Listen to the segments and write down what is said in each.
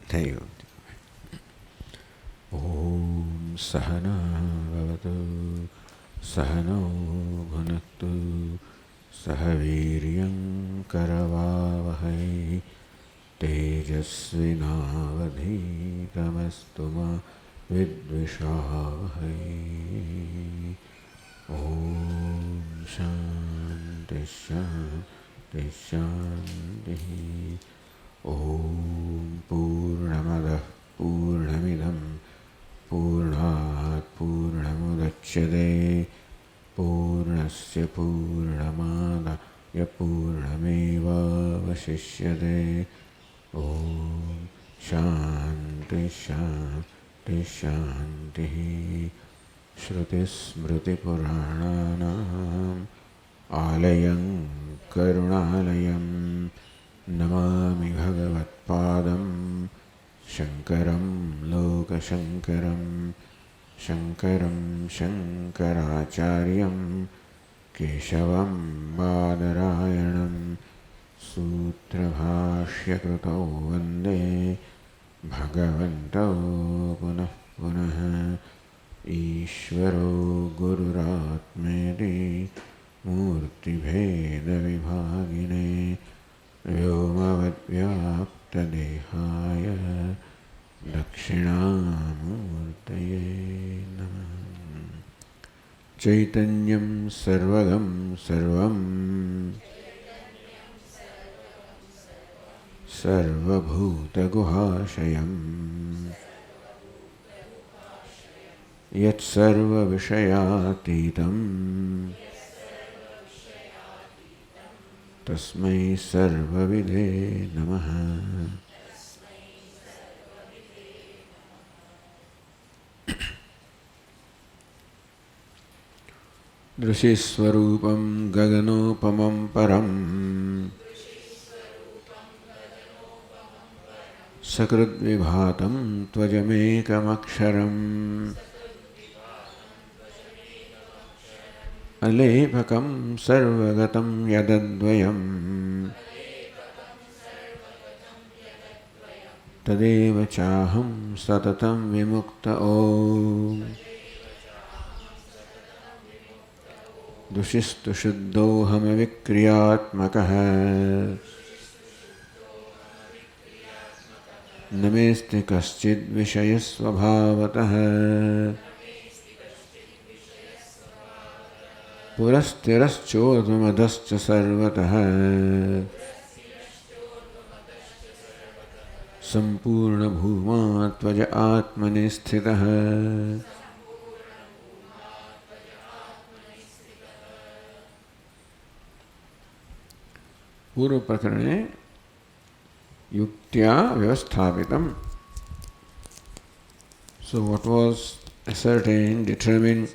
Thayu. Om Sahana Bhavatu Sahano Bhunaktu Sahaviryam Karavavahai Tejasvinavadhitamastu ma Vidvishavahai. Om Shanti Shanti Shanti. Om Purnamadah Purnamidam Purnat Purnamudachyate Purnasya Purnamadaya Purnameva Vasishyate. Om Shanti Shanti Shanti. Shruti Smriti Purananam Alayam Karunalayam Namami Bhagavatpadam Shankaram Lokashankaram Shankaram Shankaracharyam Keshavam Badarayanam Sutrabhashyakruto Vande Bhagavanto Punah Punah. Ishvaro Gururatmeti Murti Bheda Vibhagine Vyomavad Vyapta Dehaya Dakshinamurtaye Namah. Chaitanyam Sarvagam Sarvam Sarvabhuta Guhashayam Yat Sarva Vishayatitam Tasmai Sarva Vidhe Namaha. Drishiswarupam Gaganopamam Param Sakridvibhatam Tvajamekamaksharam Alepakam Sarvagatam Yadadvayam Tadeva Chaham Satatam Vimukta Om Dushistu Shuddhoham Vikriyatmakaha Namesti Kaschid Vishayasvabhavataha Purastiraschodvamadascha sarvataha Sampurna bhuma tvaja atmani sthitaha. Purva prakarane yuktya vyavasthapitam. So what was ascertained, determined,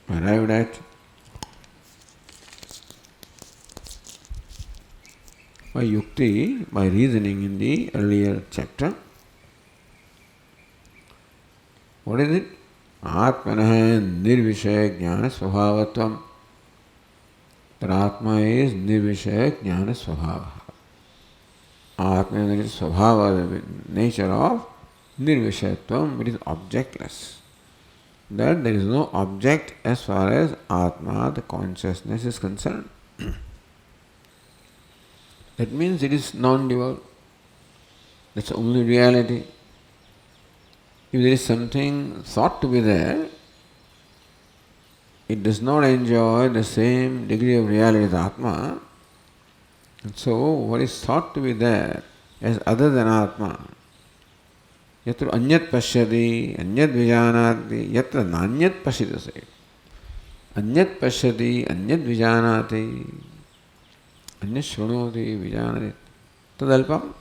arrived at by yukti, by reasoning in the earlier chapter. What is it? Atmanaha nirvishaya jnana svabhavatvam. That Atma is nirvishaya jnana svabhava. Atma is svabhava, the nature of nirvishayatvam, it is objectless. That there is no object as far as Atma, the consciousness, is concerned. That means it is non-dual. That's the only reality. If there is something thought to be there, it does not enjoy the same degree of reality as Atma. And so, what is thought to be there as other than Atma, yatra anyat pashyati, anyat vijanati, yatra nanyat pashyati. Anyat pashyati, anyat vijanati, anyat shrunoti, vijanati. Tadalpam.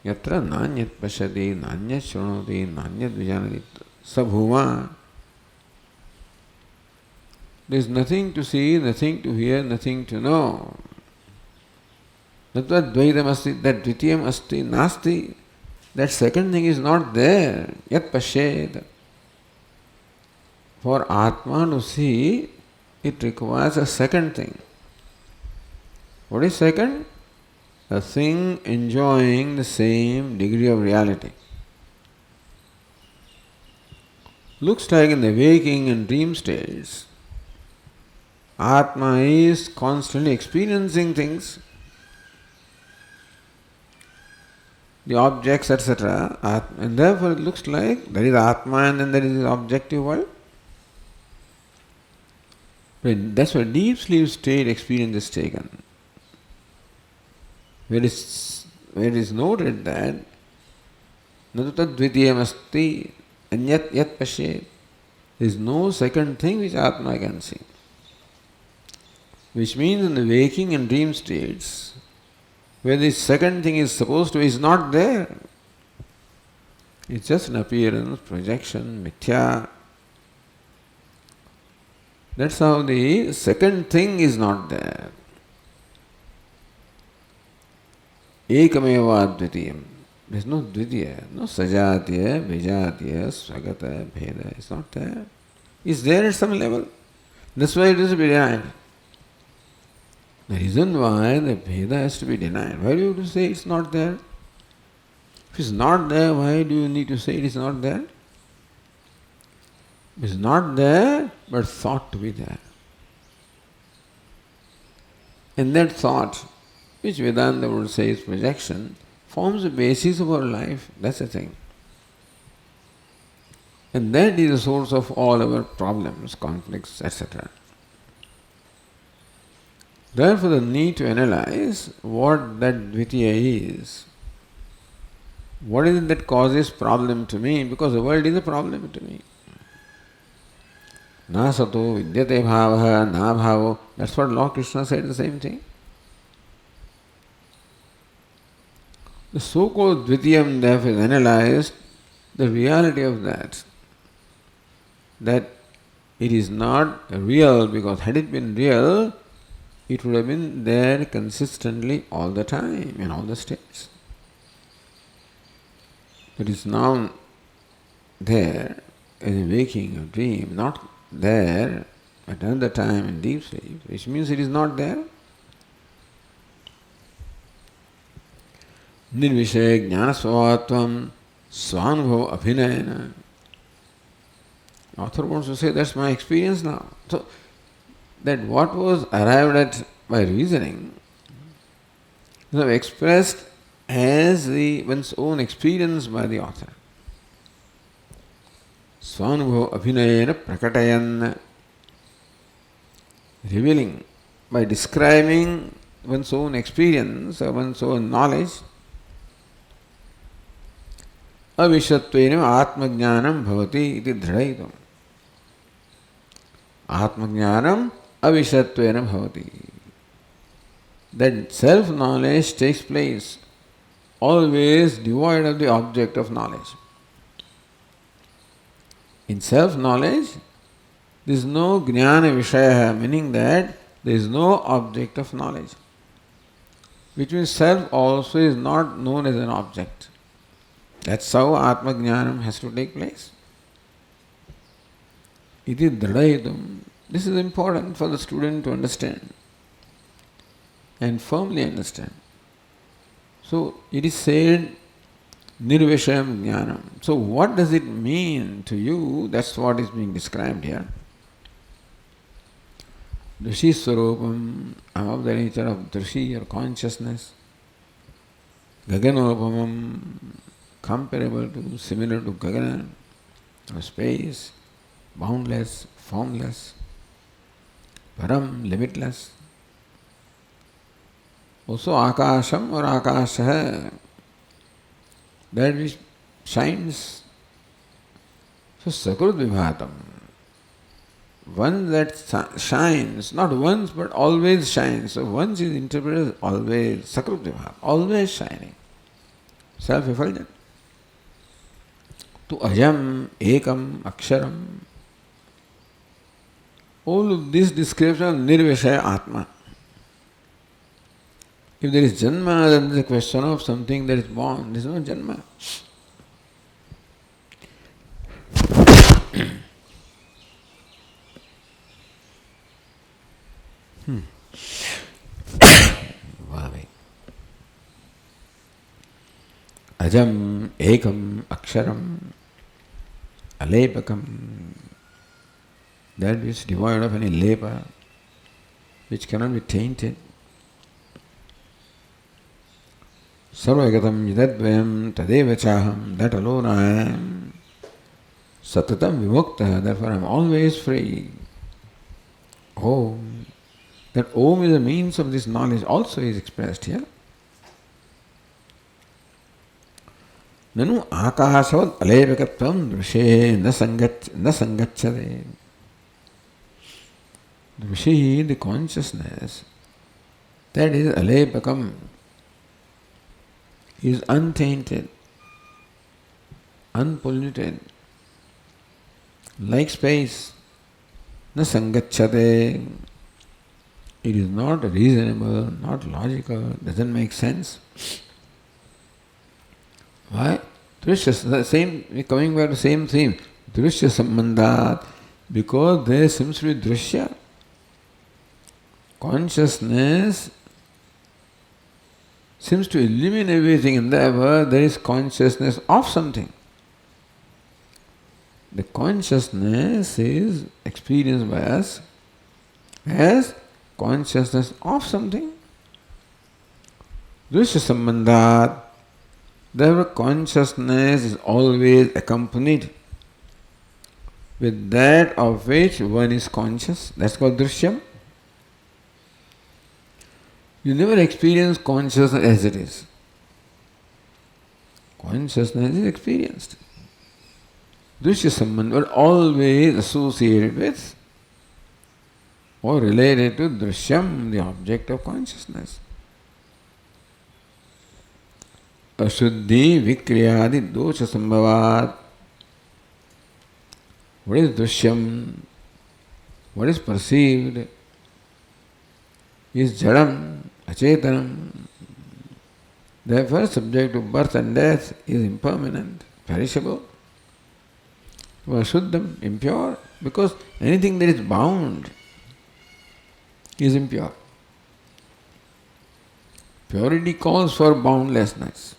Yatra nanyat pashyati, nanyat shrunoti, nanyat vijanati. Sabhuma. There is nothing to see, nothing to hear, nothing to know. Tatva dvaitam asti, that dvitiyam asti, nasti. That second thing is not there. Yat pashyet. For Atma to see, it requires a second thing. What is second? a thing enjoying the same degree of reality. Looks like in the waking and dream states, Atma is constantly experiencing things, the objects, etc. And therefore it looks like there is Atma and then there is the objective world. But that's why deep sleep state experience is taken. Where it is noted that Natu tad dvitiyam asti anyat yat pashyet. There is no second thing which Atma can see. Which means in the waking and dream states, where this second thing is supposed to is not there. It's just an appearance, projection, mithya. That's how the second thing is not there. Ekameva advitiyam. There's no dvitiya, no sajatiya, vijatiya, swagata, bheda. It's not there. It's there at some level. That's why it is to be denied. The reason why the Veda has to be denied, why do you have to say it's not there? If it's not there, why do you need to say it is not there? It's not there, but thought to be there. And that thought, which Vedanta would say is projection, forms the basis of our life. That's the thing. And that is the source of all our problems, conflicts, etc. Therefore, the need to analyze what that dvitiya is. What is it that causes problem to me? Because the world is a problem to me. Na sato vidyate bhavaha na bhavo. That's what Lord Krishna said, the same thing. The so-called dvitiyam therefore is analyzed, the reality of that it is not real, because had it been real, it would have been there consistently all the time, in all the states. It is now there in a waking or dream, not there at another time in deep sleep, which means it is not there. Nirvishaya jnanasvavatvam svanubhava abhinayana. Author wants to say, that's my experience now. So, that what was arrived at by reasoning is expressed as one's own experience by the author. Svanubhava abhinayena prakatayan, revealing by describing one's own experience or one's own knowledge. Avishatvena atmajnanam bhavati iti dhraitam. Atmajnanam avishatvena bhavati. That self-knowledge takes place, always devoid of the object of knowledge. In self-knowledge, there is no jnana vishaya, meaning that there is no object of knowledge. Which means self also is not known as an object. That's how Atma-jnanam has to take place. Iti dhradayitam. This is important for the student to understand and firmly understand. So it is said nirvishayam jnanam. So what does it mean to you? That's what is being described here. Drishi swarupam, of the nature of drishi or consciousness. Gaganopamam, comparable to, similar to Gagana, or space, boundless, formless, param, limitless. Also akasham or akasha, that which shines. So sakrut vibhatam, one that shines, not once but always shines. So once is interpreted as always, sakrut vibhatam, always shining, self-effulgent. To ajam, ekam, aksharam. All of this description of nirvishaya atma. If there is janma, then there is a question of something that is born. There is no janma. Wow. ajam ekam aksharam alepakam, that which is devoid of any lepa, which cannot be tainted. Sarvagatam yadadvayam tadeva chaham, that alone I am. Satatam vimukta, therefore I am always free. Om, that Om is a means of this knowledge also is expressed here. Nanu akashavad alevakatvam drishe na sangachade. Drishe, the consciousness, that is alevakam, is untainted, unpolluted, like space. Na sangachade, it is not reasonable, not logical, doesn't make sense. Why? Drishya, the same, coming back to the same theme. Drishya sammandat, because there seems to be drishya. Consciousness seems to illuminate everything, and therefore there is consciousness of something. The consciousness is experienced by us as consciousness of something. Drishya sammandat, therefore consciousness is always accompanied with that of which one is conscious. That's called drishyam. You never experience consciousness as it is. Consciousness is experienced. Drishya sambandha, but always associated with or related to drishyam, the object of consciousness. Ashuddhi vikriyadi dosha sambhavat. What is drishyam? What is perceived is jadam, achetanam. Therefore, subject to birth and death is impermanent, perishable. Ashuddham, impure, because anything that is bound is impure. Purity calls for boundlessness.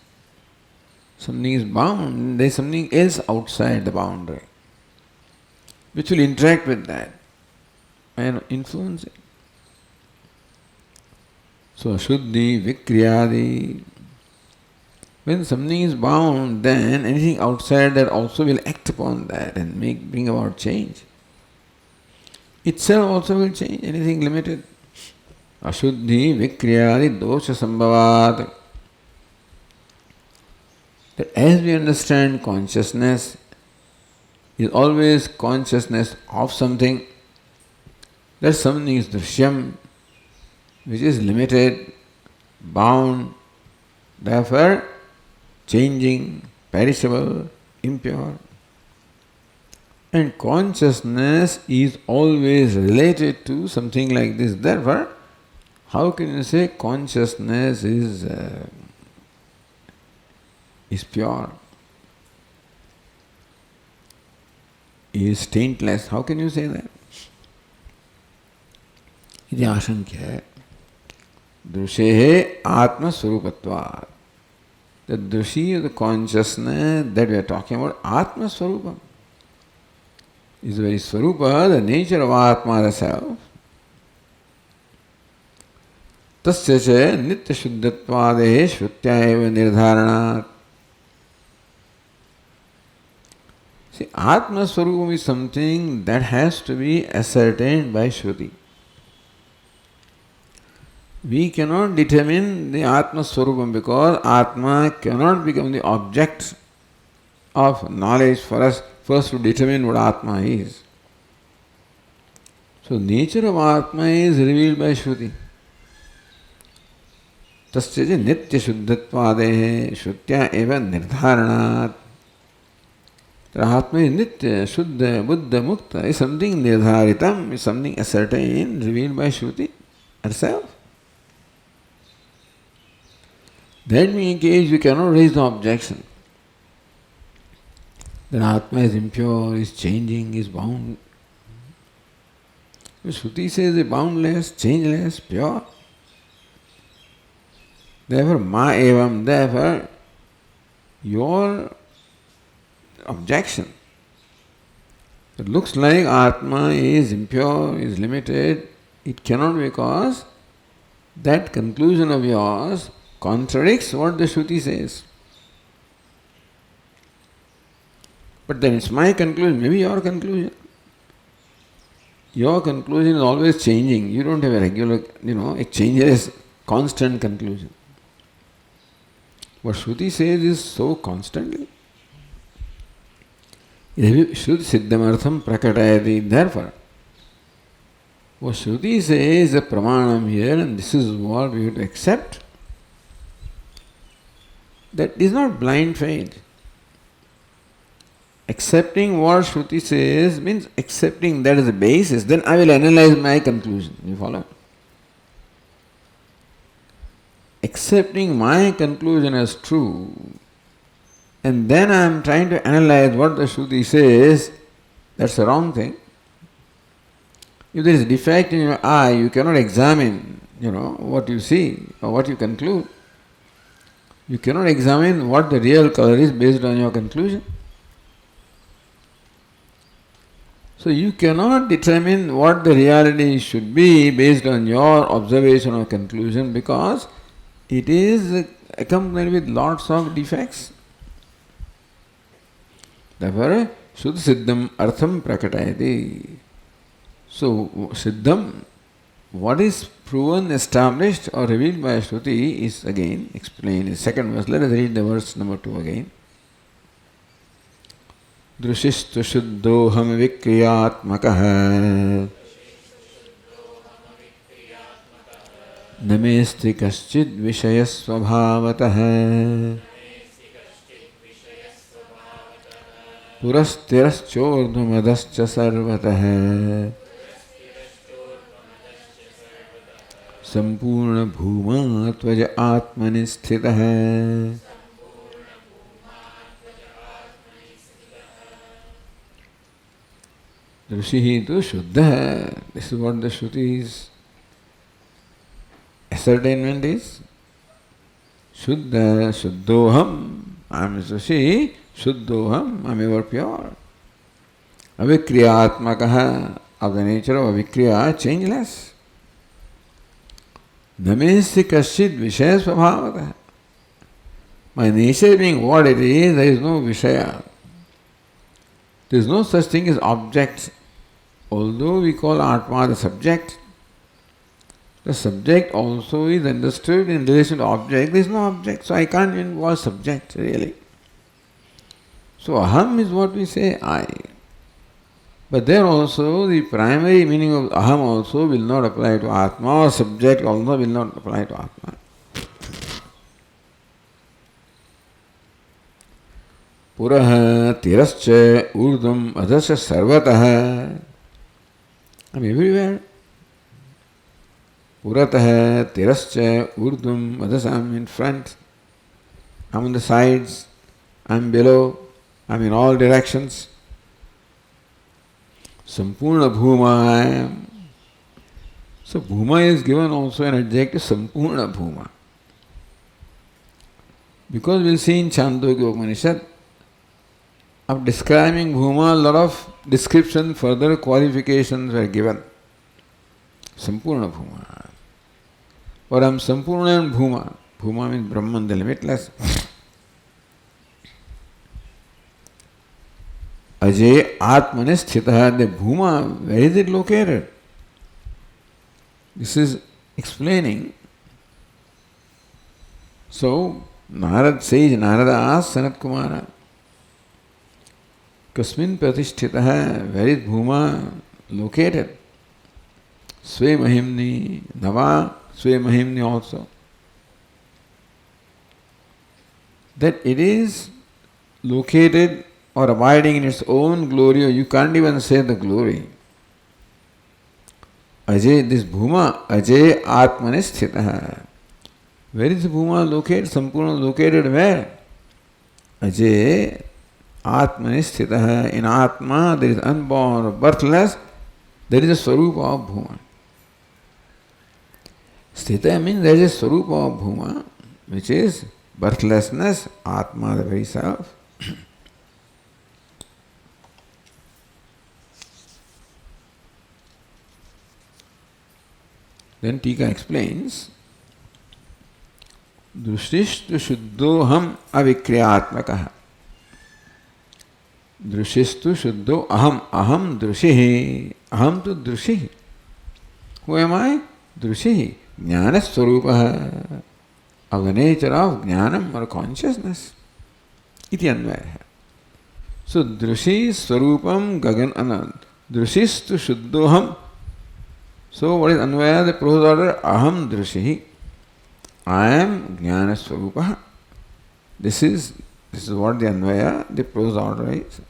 Something is bound, there is something else outside the boundary which will interact with that and influence it. So, Ashuddhi, Vikriyadi. When something is bound, then anything outside that also will act upon that and bring about change. Itself also will change, anything limited. Ashuddhi, Vikriyadi, Dosha Sambhavat. That as we understand consciousness is always consciousness of something, that something is drishyam, which is limited, bound, therefore changing, perishable, impure. And consciousness is always related to something like this. Therefore, how can you say consciousness is pure, is taintless? How can you say that? Iti ashankya. Drushehe atma swarupatvat. The drushi of the consciousness that we are talking about, atma swarupa, is the very swarupa, the nature of atma, the self. Tasya cha nitya shuddhatvadehe shrutya eva nirdharanat. See, atma swarupam is something that has to be ascertained by Shruti. We cannot determine the Atma Swarupam because Atma cannot become the object of knowledge for us first to determine what Atma is. So, nature of Atma is revealed by Shruti. Tasya nitya shuddhatvadehe shrutya eva nirdharanat. The Atma is nitya, shuddha, buddha, mukta, is something nirdharitam, is something ascertained, revealed by Shruti herself. That being the case, we cannot raise the objection that Atma is impure, is changing, is bound. Shruti says is boundless, changeless, pure. Therefore, ma evam, therefore, your objection. It looks like Atma is impure, is limited. It cannot be, because that conclusion of yours contradicts what the Shruti says. But then it's my conclusion, maybe your conclusion. Your conclusion is always changing. You don't have a regular, it changes, constant conclusion. What Shruti says is so constantly. Shruti siddhamartham prakatayati. Therefore, what Shruti says is a pramanam here, and this is what we have to accept. That is not blind faith. Accepting what Shruti says means accepting that as a basis. Then I will analyze my conclusion. You follow? Accepting my conclusion as true, and then I am trying to analyze what the Shruti says, that's the wrong thing. If there is a defect in your eye, you cannot examine, what you see or what you conclude. You cannot examine what the real color is based on your conclusion. So you cannot determine what the reality should be based on your observation or conclusion, because it is accompanied with lots of defects. Therefore, Shuddha Siddham Artham Prakatayati. So, Siddham, what is proven, established or revealed by Shruti is again explained in the second verse. Let us read the verse number 2 again. Drushistu Shuddhoham Vikriyatmakah Namesti Kaschid Vishayasvabhavatah Purastiraschodhumadascha sarvatah Sampurna bhuma tvaja atmani sthitah. Drushihi tu shuddha. This is what the Shruti's ascertainment is. Shuddha, shuddhoham. I am Drushi, shuddhoham. I am ever pure. Avikriyatmakaha, of the nature of avikriya, changeless. Namesi kaschid vishaya svabhavata. My nature being what it is, there is no vishaya. There is no such thing as object. Although we call Atma the subject also is understood in relation to object. There is no object, so I can't even call subject really. So aham is what we say, I. But there also the primary meaning of aham also will not apply to Atma, or subject also will not apply to Atma. Purah tirascha urdhvam adasya sarvatah. I am everywhere. Puratah tirascha urdhvam adasya. I am in front. I am on the sides. I am below. I am in all directions. Sampurna bhuma I am. So bhuma is given also an adjective, sampurna bhuma. Because we will see in Chandogya Upanishad, of describing bhuma, a lot of description, further qualifications were given. Sampurna bhuma. Or I am sampurna and bhuma. Bhuma means Brahman, the limitless. Ajay Atmane Sthitah, the bhuma, where is it located? This is explaining. So, Narad says, Narada asks Sanat Kumara, Kasmin Pratisthitah, where is bhuma located? Sve Mahimni, Nava, Sve Mahimni also. That it is located or abiding in its own glory, or you can't even say the glory. Ajay, this bhuma, Ajay Atmane Sthitah. Where is bhuma located? Sampurna located where? Ajay Atmane Sthitah. In Atma there is unborn or birthless, there is a swarupa of bhuma. Sthita means there is a swarupa of bhuma, which is birthlessness, Atma, the very self. Then Tika explains, Drushishtu Shuddhoham Avikriyatmakaha. Drushishtu Shuddho Aham. Aham Drushihi. Aham tu Drushihi. Who am I? Drushihi. Jnana Swarupaha. Of the nature of Jnanam or consciousness. Iti Anvaya. So Drushi Swarupam Gagan Anand. Drushishtu Shuddhoham. So what is Anvaya? The prose order Aham Drushihi. I am Jnana Swarupaha. This is what the Anvaya, the prose order is.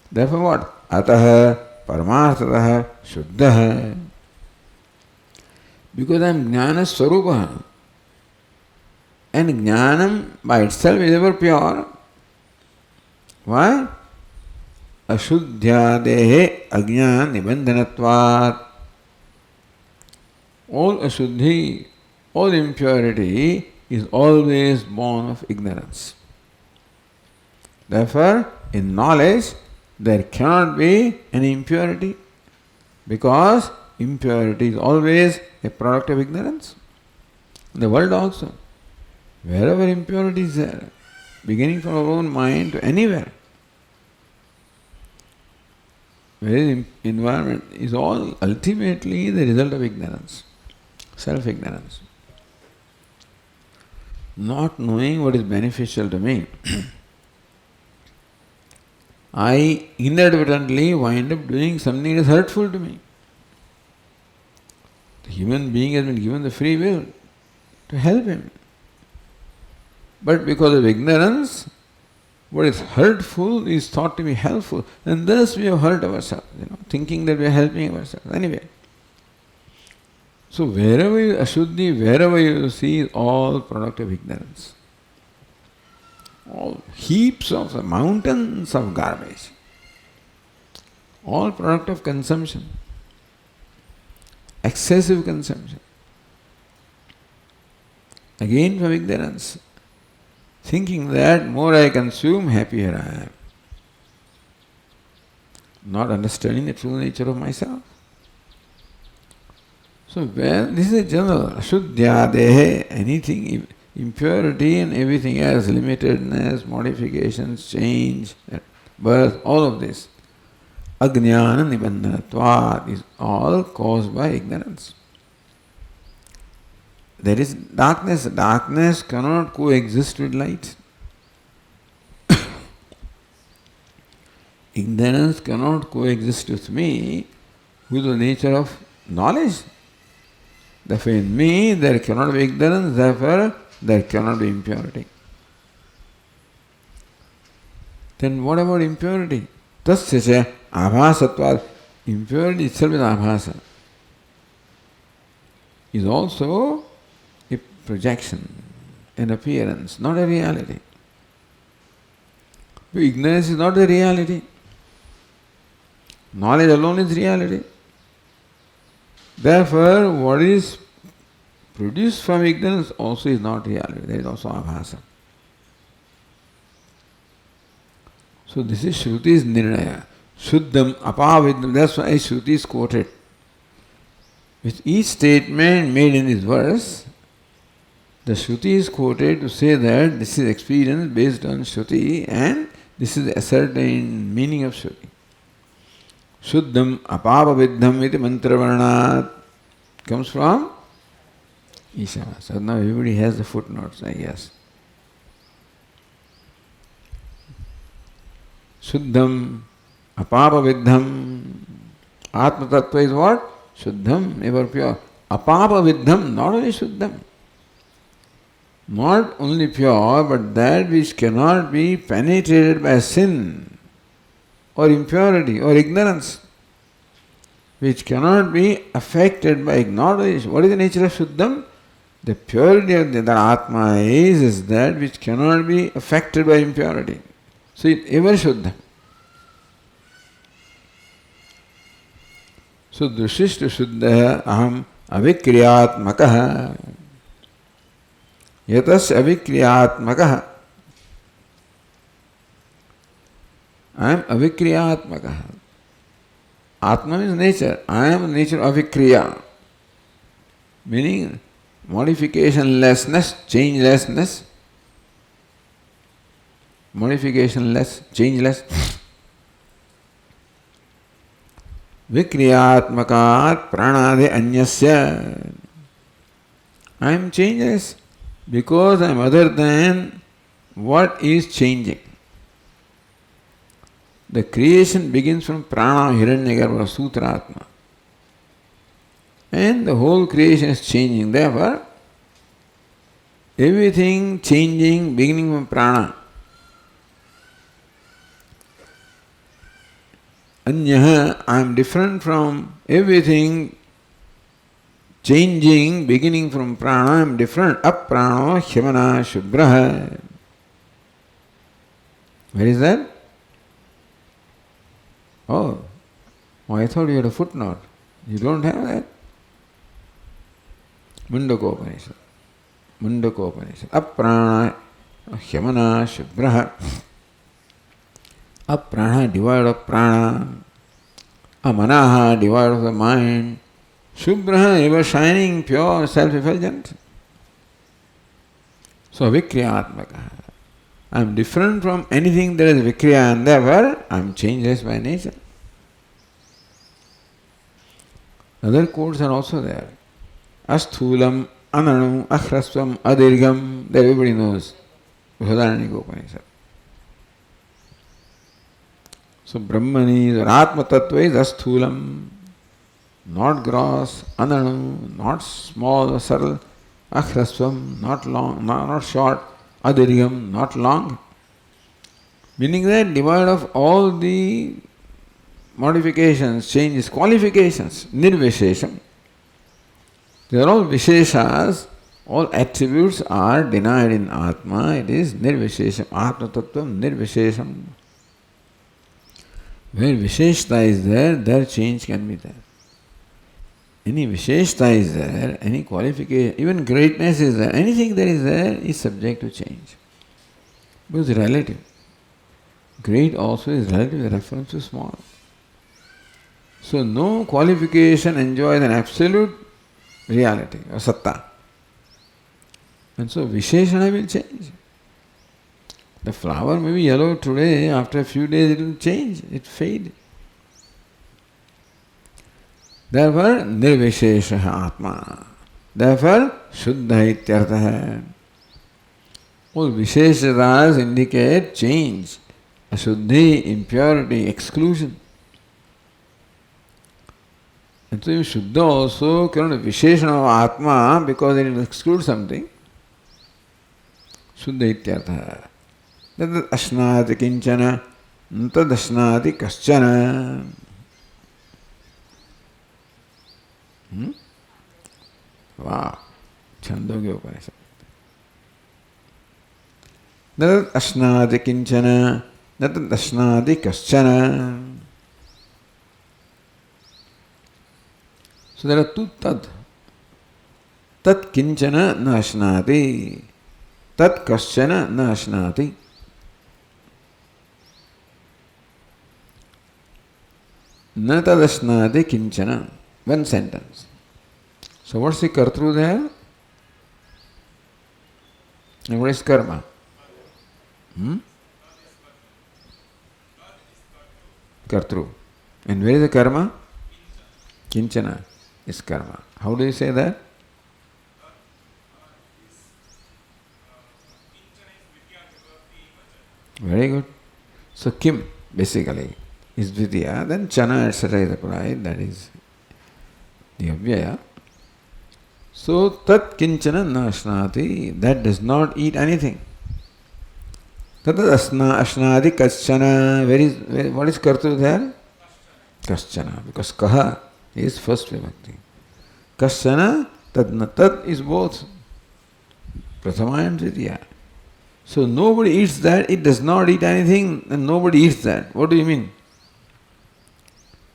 Therefore what? Ataha Paramarthataha Shuddhaha. Because I am Jnana Swarupaha. And Jnanam by itself is ever pure. Why? Ashuddhya dehe ajnana nibandhanatvat. All ashuddhi, all impurity is always born of ignorance. Therefore, in knowledge, there cannot be any impurity because impurity is always a product of ignorance. In the world also, wherever impurity is there, beginning from our own mind to anywhere, where environment is all ultimately the result of ignorance, self-ignorance. Not knowing what is beneficial to me, I inadvertently wind up doing something that is hurtful to me. The human being has been given the free will to help him. But because of ignorance, what is hurtful is thought to be helpful, and thus we have hurt ourselves, thinking that we are helping ourselves. Anyway, so wherever you ashuddhi, wherever you see, is all product of ignorance. All heaps of mountains of garbage. All product of consumption. Excessive consumption. Again from ignorance. Thinking that more I consume, happier I am. Not understanding the true nature of myself. So this is a general ashuddhya dehe, anything, impurity and everything else, limitedness, modifications, change, birth, all of this. Ajnana nibandhanatvat is all caused by ignorance. There is darkness. Darkness cannot coexist with light. Ignorance cannot coexist with me with the nature of knowledge. Therefore, in me there cannot be ignorance, therefore there cannot be impurity. Then what about impurity? Tasya abhasatvad. Impurity itself is abhasa. Is also a projection, an appearance, not a reality. But ignorance is not the reality. Knowledge alone is reality. Therefore, what is produced from ignorance also is not reality. There is also abhasa. So this is Shruti's nirnaya. Shuddham apavidam. That's why Shruti is quoted. With each statement made in this verse, the Shruti is quoted to say that this is experience based on Shruti and this is the ascertained meaning of Shruti. Shuddham apapaviddham iti mantravarnat comes from Ishava. So now everybody has the footnotes, I guess. Shuddham apapaviddham. Atma tattva is what? Shuddham, ever pure. Apapaviddham, not only Shuddham. Not only pure, but that which cannot be penetrated by sin or impurity or ignorance, which cannot be affected by ignorance. What is the nature of Shuddham? The purity of the Atma is that which cannot be affected by impurity. So it ever Shuddham. So Drushishtu Shuddha Aham Avikriyatmakaha. Yatasya avikriyatmakaha. I am avikriyatmakaha. Atma means nature. I am nature avikriya. Meaning modificationlessness, changelessness. Modificationless, changeless. Vikriyatmakat pranade anyasya. I am changeless because I am other than what is changing. The creation begins from prana, hiranyagarbha, sutratma. And the whole creation is changing. Therefore, everything changing beginning from prana. Anyaha, I am different from everything changing beginning from prana. I am different. Aprano, hyamana, shubhraha. Where is that? Oh, I thought you had a footnote. You don't have that. Mundakopanishad. Mundakopanishad. Aprana, hyamana, shubhraha. Aprana, divide of prana. Amanaha, divide of the mind. Shubhraha, ever shining, pure, self-effulgent. So, vikriyatmaka. I am different from anything that is vikriya, and therefore I am changeless by nature. Other quotes are also there. Asthulam, ananu, ahrasvam, adirgam, that everybody knows. Brihadaranyaka Upanishad. So Brahmani or Atma Tattva is asthulam, not gross, ananu, not small or subtle, ahrasvam, not long, not short, adirgam, not long. Meaning that devoid of all the modifications, changes, qualifications, nirvishesham. They are all visheshas, all attributes are denied in Atma. It is nirvishesham, Atma Tattvam nirvishesham. Where visheshta is there, there change can be there. Any visheshta is there, any qualification, even greatness is there, anything that is there is subject to change. Because it's relative. Great also is relative with reference to small. So no qualification enjoys an absolute reality or satta. And so Visheshana will change. The flower may be yellow today, after a few days it will change, it will fade. Therefore, Nirvishesha Atma. Therefore, Shuddha Ityartha. All Visheshatas indicate change, Ashuddhi, impurity, exclusion. And so Shuddha also cannot be Visheshana of Atma because it will exclude something. Shuddha Ityartha. Tad ashnati kinchana, tad ashnati kaschana. Wow. Chandogya Upanishad. Tad ashnati kinchana, tad ashnati kaschana. So there are two tad. Tat kinchana na ashnati. Tat kaschana na ashnati. Na tad ashnati kinchana. One sentence. So what's the kartru there? And what is karma? Kartru. And where is the karma? Kinchana is karma. How do you say that? Very good. So kim basically is vidya, then chana etc. is applied, that is the avyaya. So tat kinchana na ashnati, that does not eat anything. Tat ashnati kaschana, what is kartu there? Kaschana, because kaha is first vibhakti. Kaschana, tat is both prathama and vidya. So nobody eats that, it does not eat anything, and nobody eats that. What do you mean?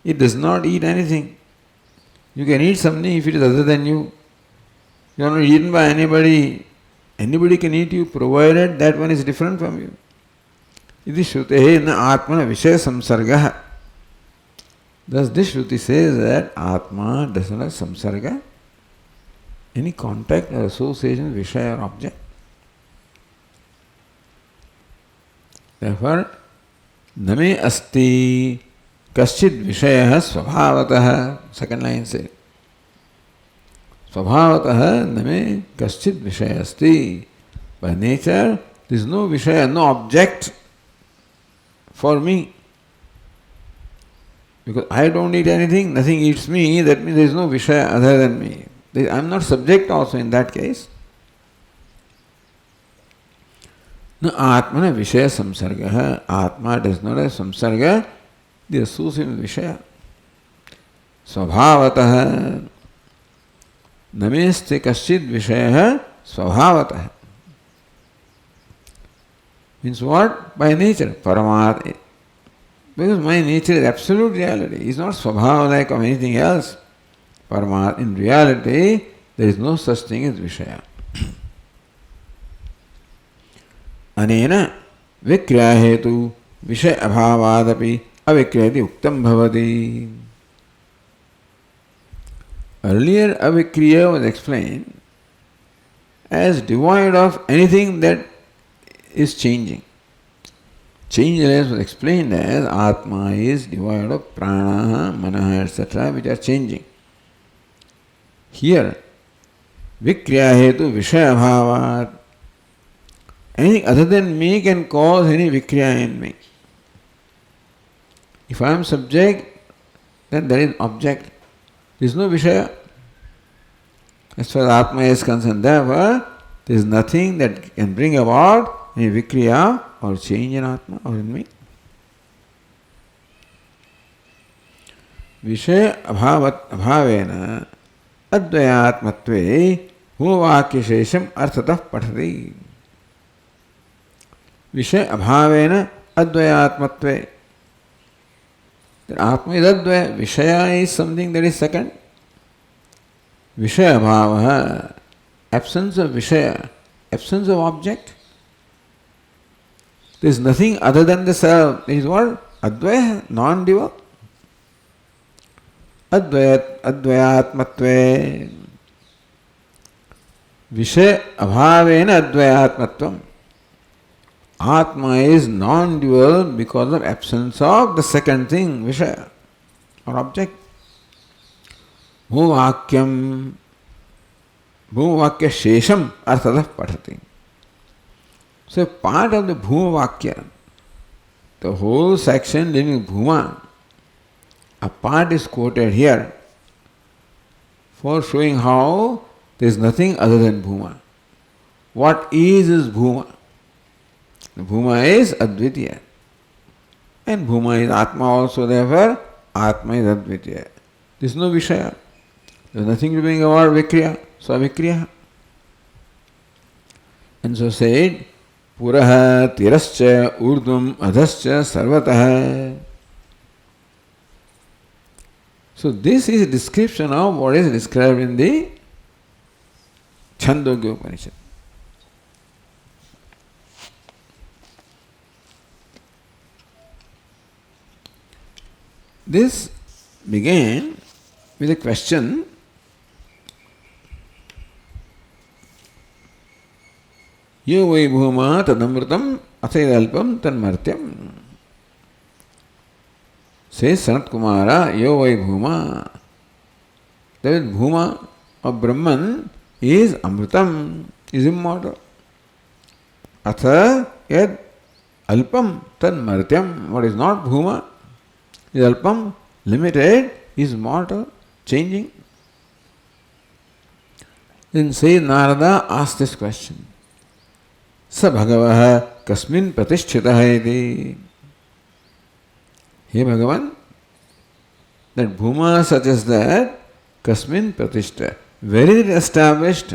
It does not eat anything. You can eat something if it is other than you. You are not eaten by anybody Anybody can eat you provided that one is different from you. Iti Shrutehe na Atmana Vishaya Samsarga. Thus this Shruti says that Atma does not have samsarga, any contact or association with Vishaya or object. Therefore, Name asti kaschid vishaya svabhavatah. Second line says, svabhavatah name kaschid vishaya asti. By nature, there is no vishaya, no object for me. Because I don't eat anything, nothing eats me, that means there is no vishaya other than me. I am not subject also in that case. No Atmana Vishaya Samsarga. Atma does not have samsarga, the association with Vishaya. Svabhavatah. Nameste kaschid Vishaya Svabhavatah. Means what? By nature. Paramat. Because my nature is absolute reality. It is not Svabhava like of anything else. Paramat. In reality, there is no such thing as Vishaya. Anena vikrya hetu vishaya abhavadapi avikriyati uktam bhavati. Earlier, avikriya was explained as devoid of anything that is changing. Changeless was explained as Atma is devoid of prana, manaha, etc., which are changing. Here, vikriya hetu vishaya abhavat. Anything other than me can cause any vikriya in me. If I am subject, then there is object. There is no vishaya. As far as Atma is concerned, therefore, there is nothing that can bring about any vikriya or change in Atma or in me. Vishaya abhavena advayatmatve bhuvavakyashesham arthatah patati. Vishaya abhavena advayatmatve. The Atma is advaya. Vishaya is something that is second. Vishaya abhava. Absence of Vishaya. Absence of object. There is nothing other than the self. There is what? Advaya, non-dual. Advayatmatve. Vishaya abhavena advayatmatvam. Atma is non-dual because of absence of the second thing, Vishaya or object. Bhuvakyam, Bhuvavakya Shesham Arthadah Patati. So part of the Bhuvavakya, the whole section dealing with Bhuma, a part is quoted here for showing how there is nothing other than Bhuma. What is Bhuma? Bhuma is Advitiya. And Bhuma is Atma also, therefore Atma is Advitiya. There is no Vishaya. There is nothing to bring about Vikriya. So Vikriya. And so said, Puraha Tirascha Urdum Adhascha Sarvataha. So this is a description of what is described in the Chandogya Upanishad. This began with a question. Yo vai bhuma tadamritam athaidalpam tanmartyam. Says Sanat Kumara, yo vai bhuma. That is, bhuma of Brahman is amritam, is immortal. Atha yad alpam tanmartyam. What is not bhuma is alpam, limited, is mortal, changing. Then say Narada asked this question. Sa bhagavah kasmin pratisthitah iti. Hey Bhagavan, that bhuma such as that, kasmin pratishtha, where is it established?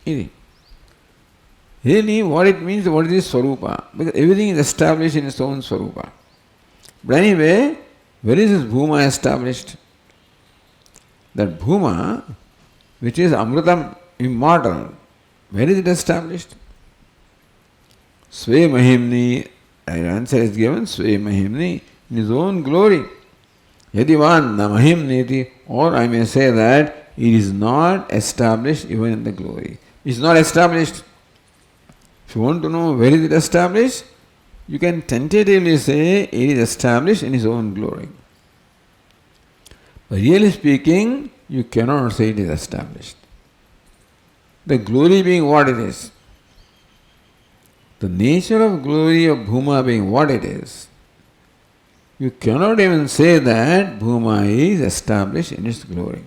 Iti. Really, what it means, what is Swarupa? Because everything is established in its own Swarupa. But anyway, where is this bhuma established? That bhuma, which is amritam, immortal. Where is it established? Sve Mahimni, an answer is given, Sve Mahimni, in his own glory. Yadivan na Mahimniti, or I may say that it is not established even in the glory. It is not established. If you want to know where is it established, you can tentatively say it is established in his own glory. But really speaking, you cannot say it is established. The glory being what it is. The nature of glory of Bhuma being what it is. You cannot even say that Bhuma is established in its glory.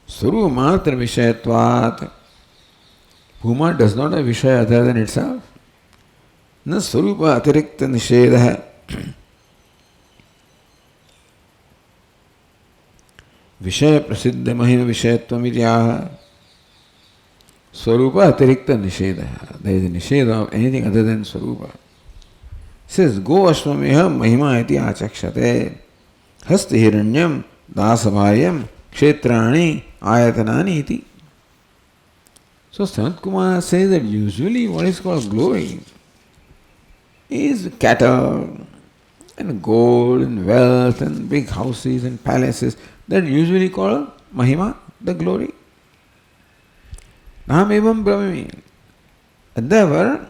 Swarupa matra vishayatvat. Bhuma does not have Vishaya other than itself. Na Swarupa atirikta nishedaha. Vishaya prasiddha mahima vishayatvam idyaha. Swarupa atirikta nishedaha. There is a nisheda of anything other than Swarupa. It says, Go ashvameha mahima iti achakshate. Hasti hiranyam dasabhayam kshetrani ayatanani iti. So Sanat Kumar says that usually what is called glory is cattle and gold and wealth and big houses and palaces. That usually called Mahima, the glory. Naham evam brahmimi. And therefore,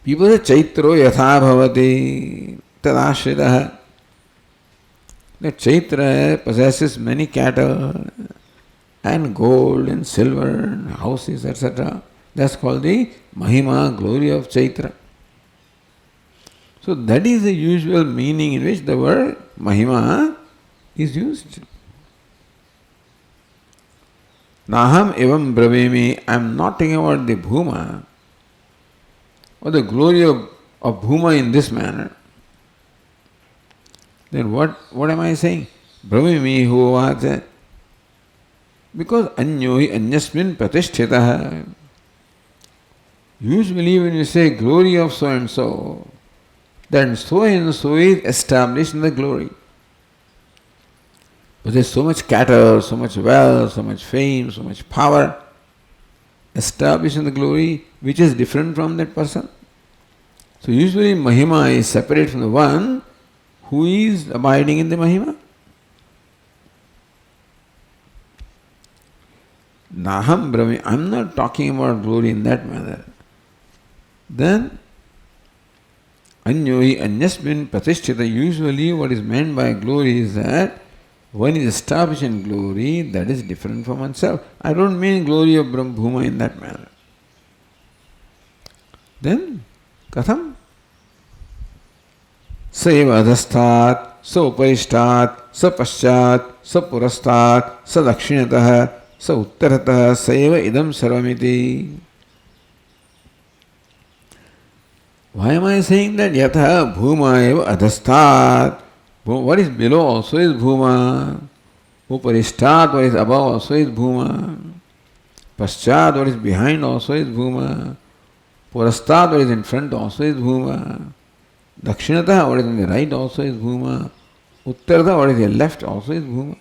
people say Chaitro yatha bhavati tadashritaha. That Chaitra possesses many cattle and gold and silver and houses, etc. That's called the Mahima, glory of Chaitra. So that is the usual meaning in which the word Mahima is used. Naham evam bravemi. I am not talking about the Bhuma or the glory of Bhuma in this manner. Then what am I saying? Bravemi huvat. Because anyo hi anyasmin pratisthitaha. Usually when you say glory of so and so, then so and so is established in the glory. But there is so much cattle, so much wealth, so much fame, so much power established in the glory, which is different from that person. So usually Mahima is separate from the one who is abiding in the Mahima. Naham Brahmi, I am not talking about glory in that manner. Then, Anyohi Anyasmin Pratisthita, usually what is meant by glory is that one is established in glory that is different from oneself. I don't mean glory of Bhuma in that manner. Then, Katham? Sa eva adhasthat, sa uparishtat, sa paschat, sa purastat, sa dakshinatah, sa uttaratah, sa eva idam sarvamiti. Why am I saying that? Yatha bhuma eva adhasthat. What is below also is bhuma. Uparishtat, what is above also is bhuma. Paschat, what is behind also is bhuma. Purastat, what is in front also is bhuma. Dakshinatah, what is on the right also is bhuma. Uttaratah, what is the left also is bhuma.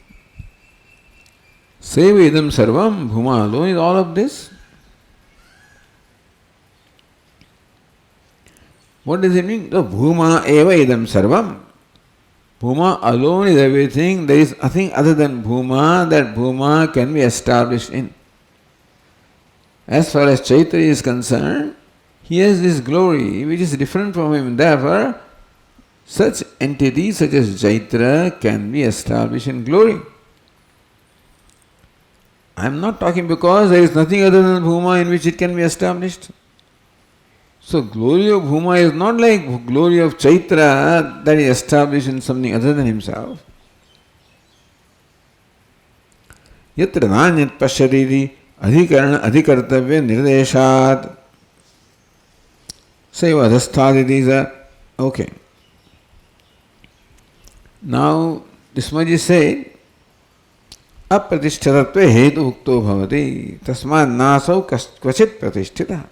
Seva idam sarvam, bhuma alone is all of this. What does it mean? The bhuma eva idam sarvam. Bhuma alone is everything. There is nothing other than bhuma that bhuma can be established in. As far as Chaitra is concerned, he has this glory which is different from him. Therefore, such entities such as Chaitra can be established in glory. I am not talking because there is nothing other than Bhuma in which it can be established. So glory of Bhuma is not like glory of Chaitra that is established in something other than himself. Yatra nanyat pashyaditi adhikartavya nirdeshat. Seva adhasthaditi. Okay. Now, this much is said. अप्रतिष्ठितत्वे हेतु उक्तो भवति तस्मात् नासौ क्वचित् प्रतिष्ठितः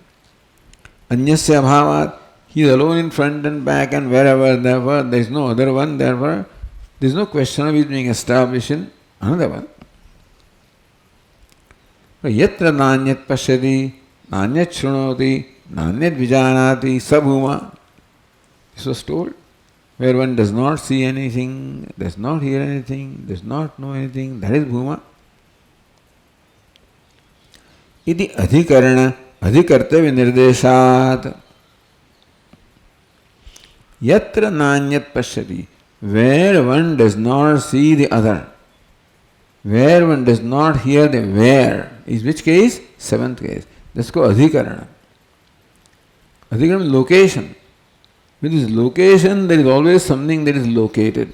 अन्यस्य अभावात् he is alone in front and back and wherever therefore there is no other one therefore there is no question of his being established in another one. Yatra nanyat pashyati nanyat shrunoti nanyat vijanati sabhuma. This was told. Where one does not see anything, does not hear anything, does not know anything, that is bhuma. Iti adhikarana adhikartavya nirdeshat. Yatra nanyat pashyati. Where one does not see the other, where one does not hear the where, is which case? Seventh case. That's called adhikarana. Adhikarana is location. With this location, there is always something that is located.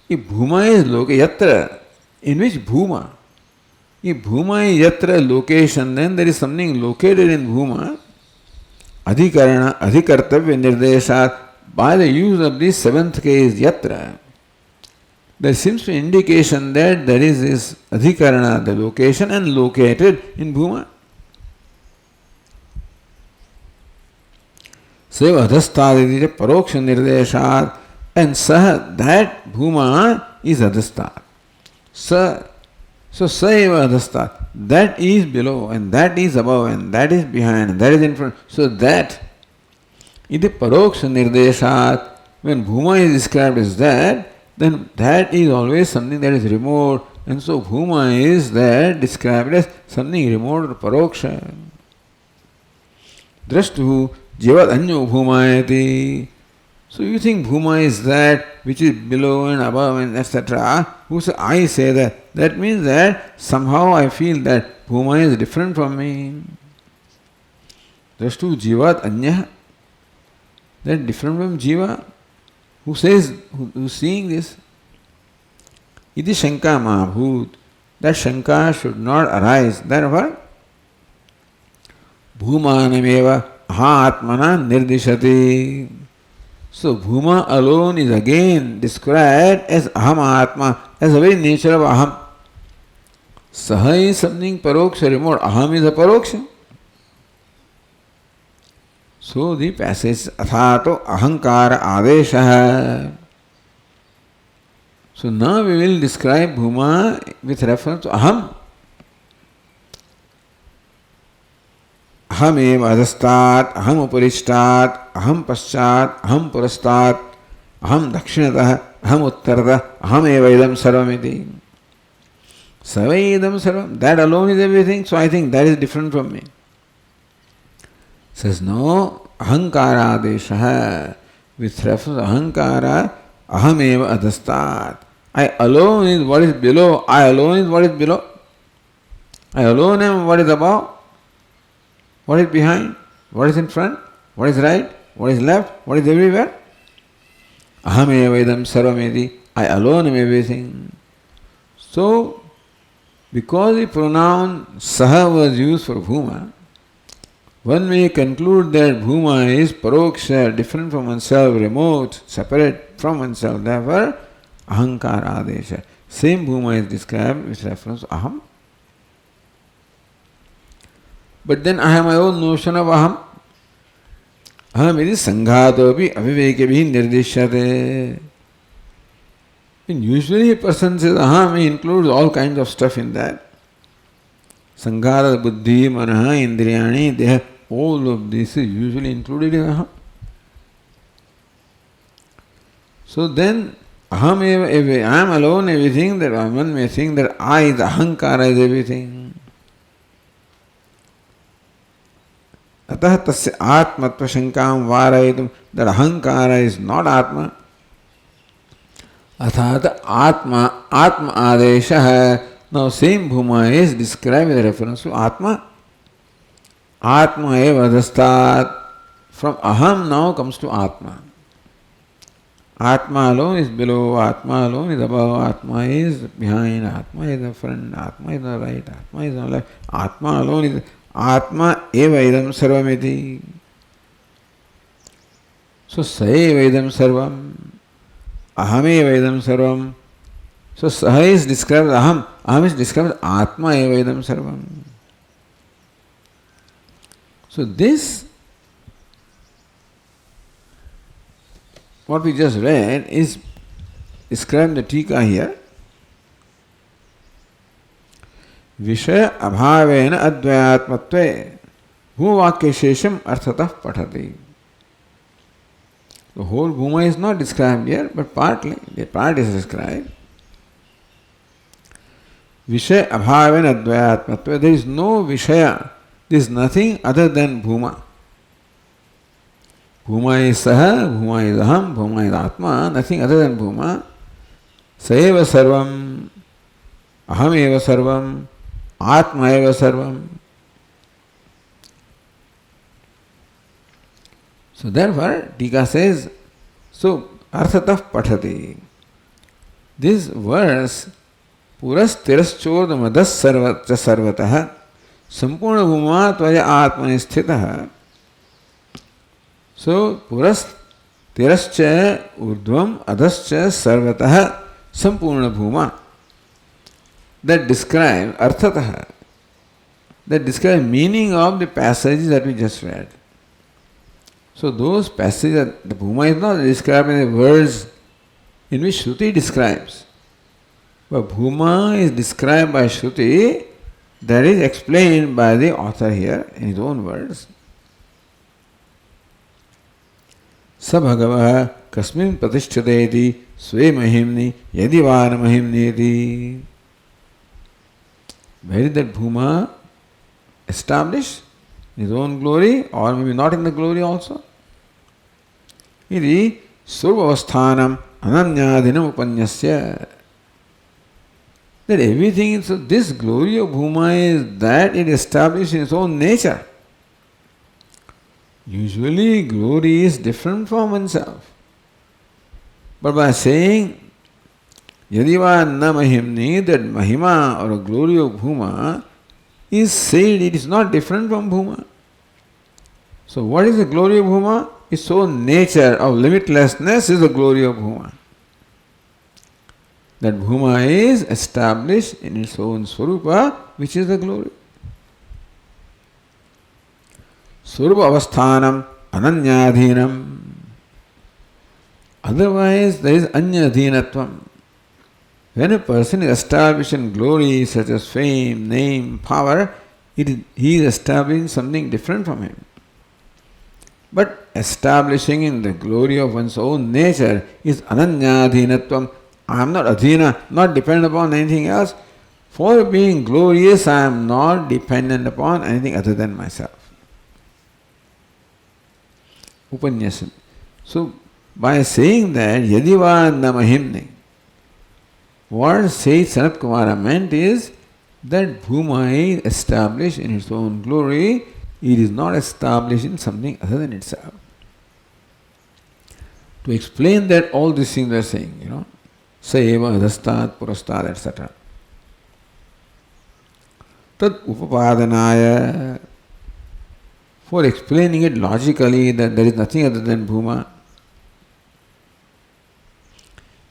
If bhuma is yatra, in which bhuma? If bhuma is yatra location, then there is something located in bhuma. Adhikarana, adhikartavya nirdeshat. By the use of this seventh case yatra, there seems to be indication that there is this adhikarana, the location, and located in bhuma. Seva adhastaditi paroksha nirdeshat, and sah, that bhuma is adhastat. So eva adhastat, that is below, and that is above, and that is behind, and that is in front. So that, iti paroksha nirdeshat, when bhuma is described as that, then that is always something that is remote, and so bhuma is there described as something remote or paroksha. Drashtu jivat anyo bhumayati. So you think bhuma is that which is below and above and etc. Who say, I say that. That means that somehow I feel that bhuma is different from me. Drashtu jivat anya. That different from jiva. Who says, who is seeing this? Iti shanka mahabhut. That shanka should not arise. Therefore, bhumanameva aha atmana nirdishati. So bhuma alone is again described as aham atma, as the very nature of aham. Saha is something paroksha, remote. Aham is a paroksha. So the passage athato ahankara adesha. So now we will describe bhuma with reference to aham. Aham eva adhastat, aham uparishtat, aham paschat, aham purastat, aham dakshinatah, aham uttaratah, aham eva idam sarvamiti. Savai idam sarvam. That alone is everything, so I think that is different from me. Says no, ahankara adesha. With reference to ahankara, aham eva adhastat. I alone is what is below, I alone is what is below. I alone am what is above. What is behind? What is in front? What is right? What is left? What is everywhere? Aham eva idam sarvamiti. I alone am everything. So, because the pronoun saha was used for bhuma, one may conclude that bhuma is paroksha, different from oneself, remote, separate from oneself. Therefore, ahankara adesha. Same bhuma is described with reference to aham. But then I have my own notion of aham. Aham is sanghatopi avivekabhi nirdishyate. And usually a person says aham, he includes all kinds of stuff in that. Sanghata, buddhi, manaha, indriyani, deha, all of this is usually included in aham. So then, aham eva, I am alone everything, that one may think that I is ahankara is everything. Atah tasya atmatva shankam varayitum, that ahankara is not atma. Athat atma adesha. Now same bhuma is described with reference to atma. Atma eva adhastat. From aham now comes to atma. Atma alone is below, Atma alone is above, Atma is behind, Atma is the front, Atma is the right, Atma is the left. Atma alone is Atma eva idam sarvamiti. So sa eva idam sarvam, aham eva idam sarvam. So Saha is described as Aham. Aham is described as Atma eva idam sarvam. So this, what we just read, is described in the Tika here. Vishaya abhavena advayatmatve bhumavakya shesham arthatah pathati. The whole Bhuma is not described here, but partly, the part is described. Vishaya abhavena advayatmatve. There is no Vishaya. There is nothing other than Bhuma. Bhuma is Saha, Bhuma is Aham, Bhuma is Atma, nothing other than Bhuma. Saeva sarvam, Aham eva sarvam, Atma eva sarvam. So therefore, Tika says, so arthatah pathati. This verse, puras tiraschodha madas sarvata sarvatah, sampurna bhuma tvaya atmani sthitah. So puras tirascha urdhvam adascha sarvatah sampurna bhuma. That describe arthatah. That describe meaning of the passages that we just read. So those passages, the Bhuma is not described in the words in which Shruti describes. But Bhuma is described by Shruti, that is explained by the author here in his own words. Sa bhagavah kasmin pratishthateti sve mahimni yadi vana mahimneti. Where is that Bhuma established? In his own glory, or maybe not in the glory also? Iti survavasthanam ananyadhinam upanyasya. That everything is, so this glory of Bhuma is that it established in its own nature. Usually glory is different from oneself. But by saying Yadiva na mahimni, that Mahima or a glory of Bhuma is said it is not different from Bhuma. So what is the glory of Bhuma? Its own nature of limitlessness is the glory of Bhuma. That Bhuma is established in its own Swarupa, which is the glory. Swarupa avasthanam ananyadhinam. Otherwise there is anyadhinatvam. When a person is established in glory such as fame, name, power, he is establishing something different from him. But establishing in the glory of one's own nature is ananyadhinatvam. I am not adhina, not dependent upon anything else. For being glorious, I am not dependent upon anything other than myself. Upanyasam. So, by saying that, yadiva namahimni, what says Sanat Kumara meant is that Bhuma is established in its own glory, it is not established in something other than itself. To explain that, all these things we are saying, Saeva, Adhastat, Purastat, etc. Tad Upapadanaya, for explaining it logically that there is nothing other than Bhuma.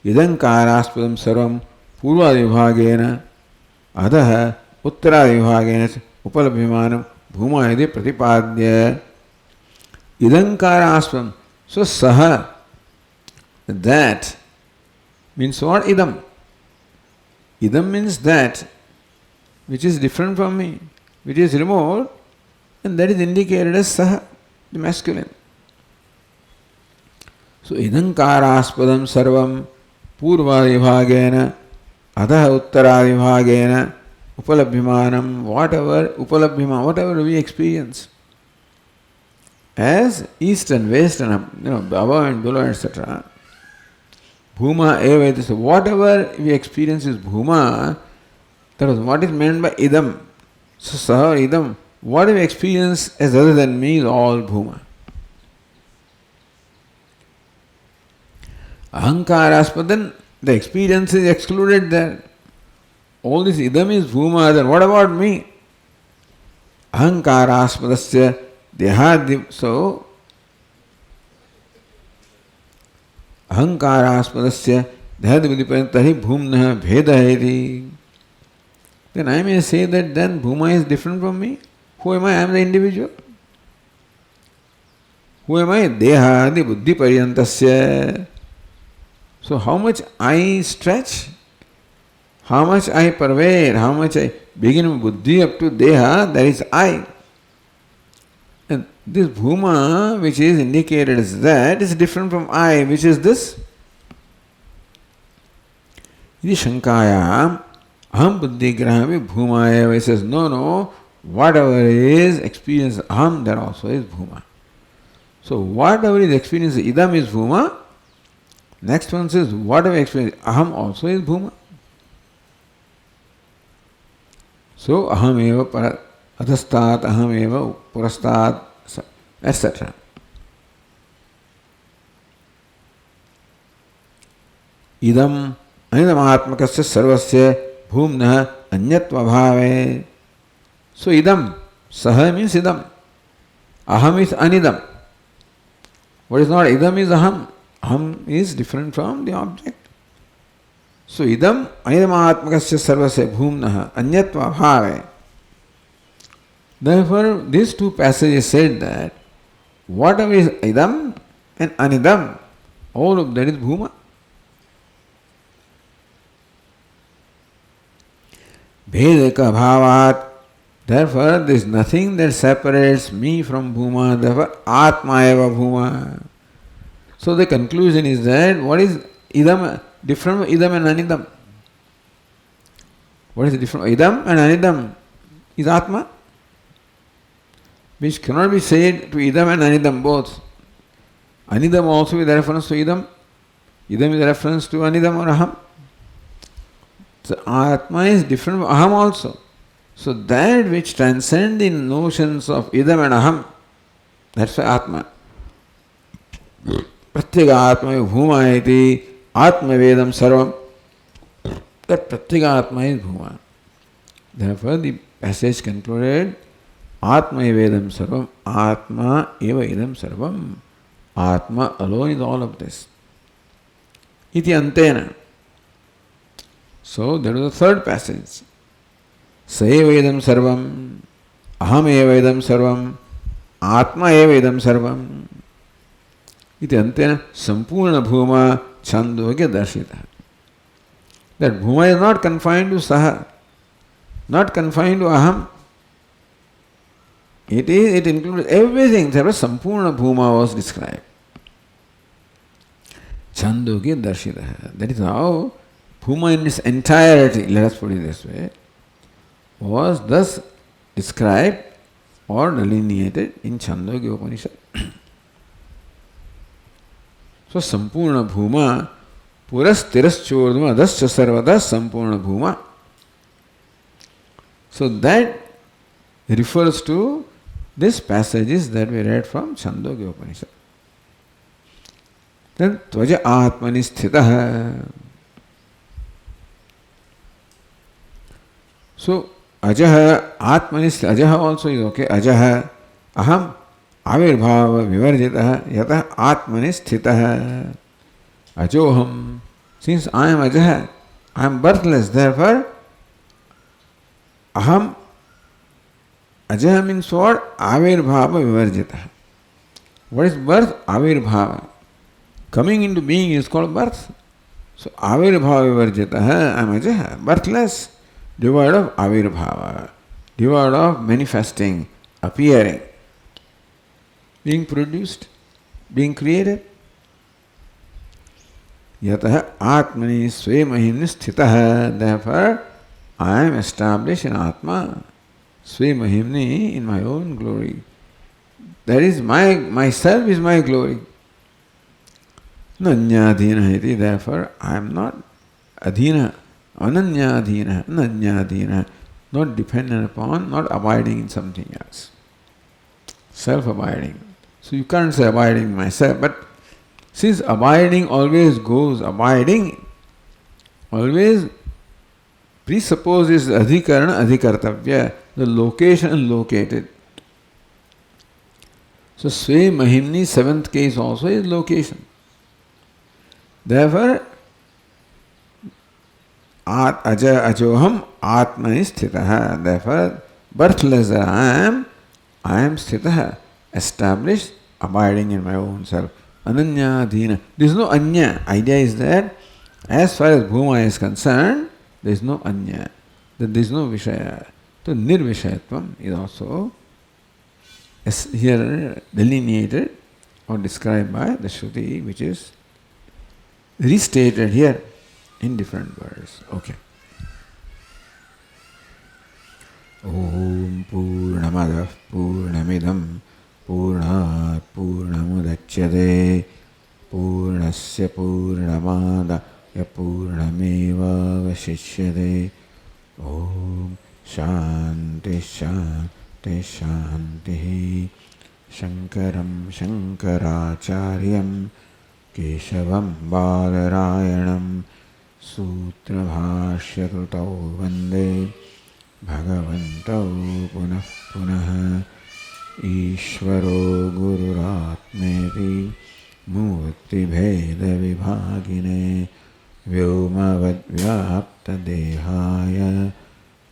Idankaraspradam sarvam purvadivagena adha uttaradivagena upalabhimanam bhuma ide pratipadya. Idankaraspradam. So saha, that means what? Idam. Idam means that which is different from me, which is removed, and that is indicated as saha, the masculine. So idankaraspradam sarvam purvadivagena adha uttaradivagena upalabhimanam, whatever we experience as east and west and above and below, etc. Bhuma eva. So whatever we experience is Bhuma. That was what is meant by idam. So saha idam. What we experience as other than me is all Bhuma. Ahankaraspadan, the experience is excluded there. All this idam is Bhuma, then what about me? Ahankaraspadasya dehadi. So Ahankaraspadasya Dhyad buddhi paryantahi bhumna bhedaheti. Then I may say that then Bhuma is different from me. Who am I? I am the individual. Who am I? Dehadi buddhi paryantasya. So how much I stretch, how much I pervade, how much I begin with buddhi up to deha, that is I. And this bhuma, which is indicated as that, is different from I, which is this. Iti shankayam aham buddhi grahami bhumaya. He says, no, whatever is experience aham, that also is bhuma. So whatever is experience idam is bhuma. Next one says, whatever experience aham also is bhuma. So aham eva adhastat, aham eva purastat, etc. Idam anidamaatmakasya sarvasya bhumna anyatva bhave. So idam, saha means idam. Aham is anidam. What is not idam is aham. Aham is different from the object. So idam anidamaatmakasya sarvasya bhumna anyatva bhave. Therefore, these two passages said that whatever is idam and anidam, all of that is bhuma. Bhedaka bhavat. Therefore, there is nothing that separates me from bhuma. Therefore, atma eva bhuma. So the conclusion is that what is idam different from idam and anidam? What is different? Idam and anidam is atma, which cannot be said to idam and anidam both. Anidam also with reference to idam. Idam is reference to anidam or aham. So atma is different from aham also. So that which transcends the notions of idam and aham, that's why atma. Pratyega atma bhuma iti atma vedam sarvam. That pratyega atma is bhuma. Therefore the passage concluded, atma vedam sarvam, atma eva idam sarvam. Atma alone is all of this. Iti antena. So that was the third passage. Saeva idam sarvam, aham eva idam sarvam, atma eva idam sarvam. Iti antena sampurna bhuma chandogya darshita. That bhuma is not confined to saha, not confined to aham. It includes everything. Therefore, sampurna bhuma was described. Chandogya darshita. That is how bhuma in its entirety, let us put it this way, was thus described or delineated in Chandogya Upanishad. So sampurna bhuma puras tiraschodma adascha sarvada sampurna bhuma. So that refers to these passages that we read from Chandogya Upanishad. Then tvaja atmani sthitah. So ajaha atmani, ajaha also is okay. Ajaha aham avirbhava vivarjitah yatah atmani sthitah. Ajoham. Since I am ajaha, I am birthless, therefore aham. Ajaha means what? Avirbhava vivarjitah. What is birth? Avirbhava. Coming into being is called birth. So avirbhava vivarjitah, I am ajaha, birthless. Devoid of avirbhava, devoid of manifesting, appearing, being produced, being created. Yatah atmani svemahimni sthitah. Therefore, I am established in Atma, svemahimni, in my own glory. That is myself is my glory. Nanyadhina iti. Therefore, I am not adhina. Ananyadhina, nanyadhina, not dependent upon, not abiding in something else. Self-abiding. So you can't say abiding myself, but since abiding always goes, abiding always presupposes adhikarana, adhikartavya, the location located. So Sve Mahimni, seventh case also is location. Therefore, aja ajoham atma is sthitah. Therefore, birthless I am sthitah, established, abiding in my own self. Ananya dina. There is no anya. Idea is that as far as Bhuma is concerned, there is no anya. There is no vishaya. So nirvishayatvam is also here delineated or described by the Shruti, which is restated here in different words. Okay. Om Purnamadav Purnamidam Purnat Purnamudachyate Purnasya Purnamadaya Purnameva Vashishyate. Om Shanti Shanti Shanti. Shankaram Shankaracharyam Keshavam Badarayanam Sutrabhashyakritau Vande Bhagavantau Punah Punah. Ishvaro Gururatmeti Murti Bheda Vibhagine Vyomavad Vyapta Dehaya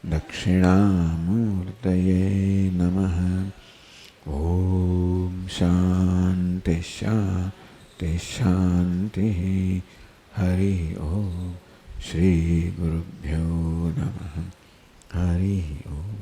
Dakshinamurtaye Namaha. Om Shanti Shanti Shanti. Hari Om. Shri Gurubhyo Namaha. Hari Om.